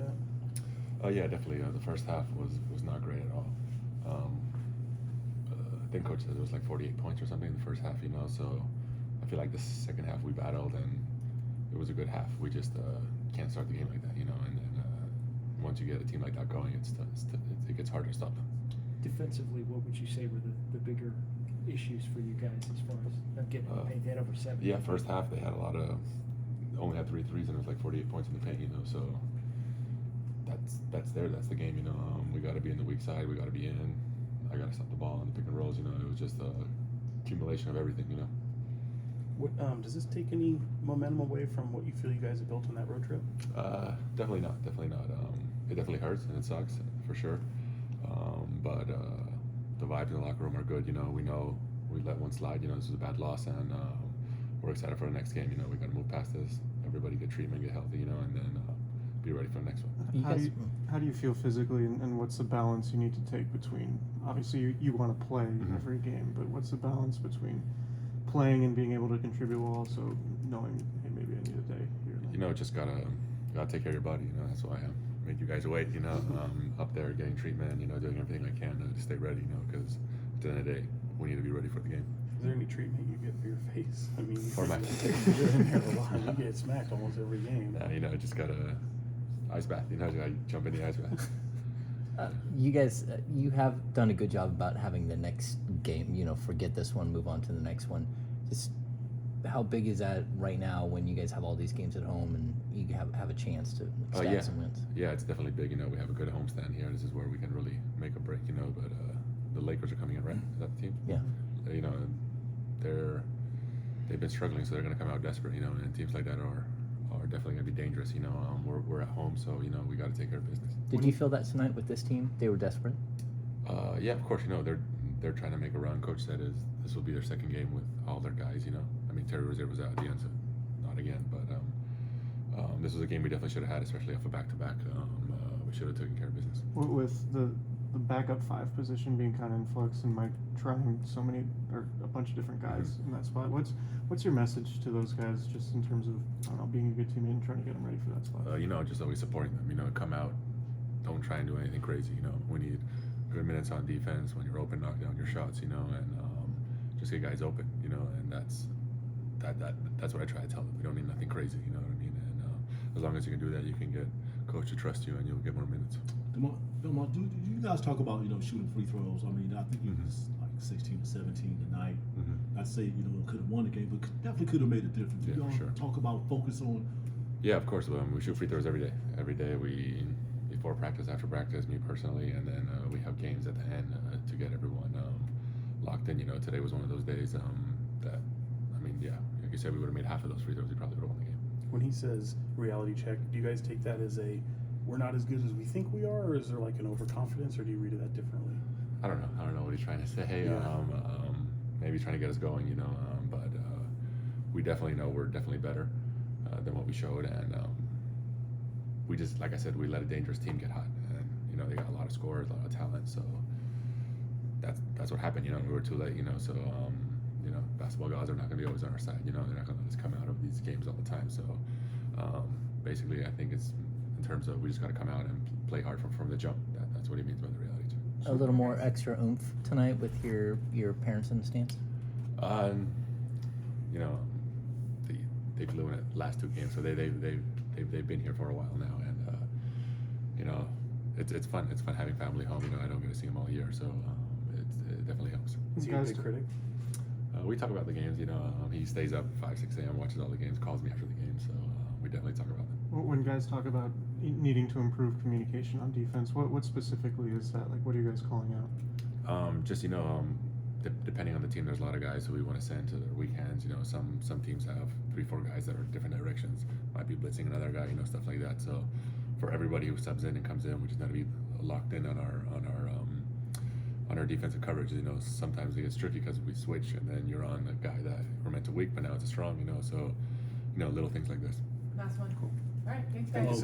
that? Yeah, definitely. The first half was not great at all. I think coach said it was like 48 points or something in the first half, so I feel like the second half we battled and it was a good half. We just can't start the game like that, and then once you get a team like that going, it gets harder to stop them. Defensively, what would you say were the bigger issues for you guys as far as not getting paint? They had over 7. Yeah, first half they had only had 3 threes and it was like 48 points in the paint, so that's the game, we got to be in the weak side, we got to be in. I got to stop the ball on the pick and rolls, it was just a accumulation of everything, What, does this take any momentum away from what you feel you guys have built on that road trip? Definitely not. It definitely hurts and it sucks for sure. But the vibes in the locker room are good. We know we let one slide. This is a bad loss, and we're excited for the next game. We got to move past this. Everybody get treatment, get healthy, and then be ready for the next one. How do you feel physically, and what's the balance you need to take between? Obviously, you want to play every game, but what's the balance between playing and being able to contribute while also knowing, hey, maybe I need a day here? Just gotta take care of your body. That's why I made you guys wait. Up there getting treatment. Doing everything I can to stay ready. Because at the end of the day, we need to be ready for the game. Is there any treatment you get for your face? I mean, For my you're in there a lot. You get smacked almost every game. Just gotta ice bath. Just gotta jump in the ice bath. You guys, you have done a good job about having the next game, forget this one, move on to the next one. Just how big is that right now when you guys have all these games at home and you have a chance to stack some wins? Yeah, it's definitely big. We have a good homestand here. This is where we can really make a break, but the Lakers are coming in, right? Is that the team? Yeah. They've been struggling, so they're going to come out desperate, and teams like that are definitely going to be dangerous. We're at home, so, we got to take care of business. Did you feel that tonight with this team? They were desperate? Yeah, of course, they're trying to make a run. Coach said this will be their second game with all their guys, I mean, Terry Rozier was out at the end, so not again, but this was a game we definitely should have had, especially off a back-to-back. We should have taken care of business. With the backup 5 position being kind of in flux and Mike trying a bunch of different guys in that spot, what's your message to those guys just in terms of, I don't know, being a good teammate and trying to get them ready for that spot? Just always supporting them, come out, don't try and do anything crazy, we need good minutes on defense. When you're open, knock down your shots, and just get guys open, and that's what I try to tell them. We don't need nothing crazy, you know what I mean? And as long as you can do that, you can get coach to trust you and you'll get more minutes. Domantas, do you guys talk about, shooting free throws? I mean, I think you was like 16 to 17 tonight. I'd say, could have won the game, but definitely could have made a difference. Yeah, you all sure. Talk about focus on. Yeah, of course. We shoot free throws every day. Every day before practice, after practice, me personally, and then we have games at the end to get everyone locked in. Today was one of those days that, I mean, yeah, like you said, we would have made half of those free throws. We probably would have won the game. When he says reality check, do you guys take that as we're not as good as we think we are, or is there like an overconfidence, or do you read it that differently? I don't know what he's trying to say. Yeah. Maybe trying to get us going, but we definitely know we're definitely better than what we showed, and we just, like I said, we let a dangerous team get hot, and they got a lot of scorers, a lot of talent, so that's what happened. We were too late, so basketball gods are not going to be always on our side. They're not going to let us come out of these games all the time. So basically, I think it's in terms of we just got to come out and play hard from the jump. That's what he means by the reality check. A little more extra oomph tonight with your parents in the stands? They flew in the last 2 games, so they've been here for a while now, and it's fun. It's fun having family home. I don't get to see them all year, so it definitely helps. Is he a big critic? We talk about the games. He stays up 5, 6 a.m. watches all the games, calls me after the game, so we definitely talk about them. When guys talk about needing to improve communication on defense, what specifically is that? Like, what are you guys calling out? Just depending on the team, there's a lot of guys who we want to send to their weekends. Some teams have 3-4 guys that are in different directions. Might be blitzing another guy, stuff like that. So for everybody who subs in and comes in, we just got to be locked in on our defensive coverage. Sometimes it gets tricky because we switch, and then you're on a guy that we're meant to weak, but now it's a strong. So little things like this. Last one. Cool. All right. Thanks, Thank you, guys. sir.